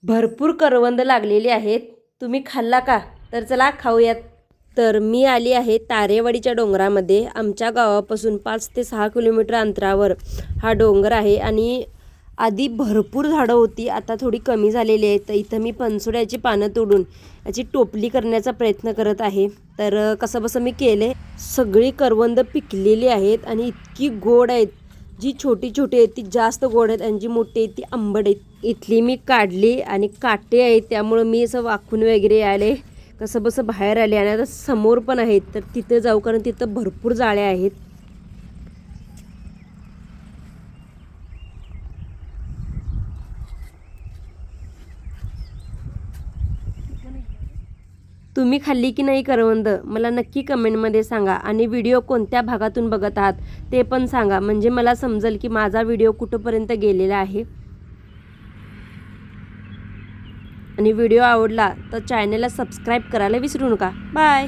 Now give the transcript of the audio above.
भरपूर करवंद लागलेली आहेत. तुम्ही खाल्ला का? तर चला खाऊयात. तर मी आली आहे तारेवाडीच्या डोंगरामध्ये. आमच्या गावापासून 5 ते 6 किलोमीटर अंतरावर हा डोंगर आहे आणि आधी भरपूर झाडं होती, आता थोडी कमी झालेली आहेत. तर इथं मी फणसोड्याची पानं तोडून याची टोपली करण्याचा प्रयत्न करत आहे. तर कसंबसं मी केले. सगळी करवंद पिकलेली आहेत आणि इतकी गोड आहेत. जी छोटी छोटी आहेत ती जास्त गोड आहेत आणि जी मोठी आहेत ती आंबट आहेत. इथली मी काढली आणि काटे आहेत त्यामुळं मी असं वाकून वगैरे आले, कसंबसं बाहेर आले आणि आता समोर पण आहेत. तर तिथं जाऊ, कारण तिथं भरपूर जाळ्या आहेत. तुम्ही खाल्ली की नाही करवंद मला नक्की कमेंटमध्ये सांगा आणि व्हिडिओ कोणत्या भागातून बघत आहात ते पण सांगा, म्हणजे मला समजेल की माझा व्हिडिओ कुठंपर्यंत गेलेला आहे. आणि व्हिडिओ आवडला तर चॅनलला सबस्क्राईब करायला विसरू नका. बाय.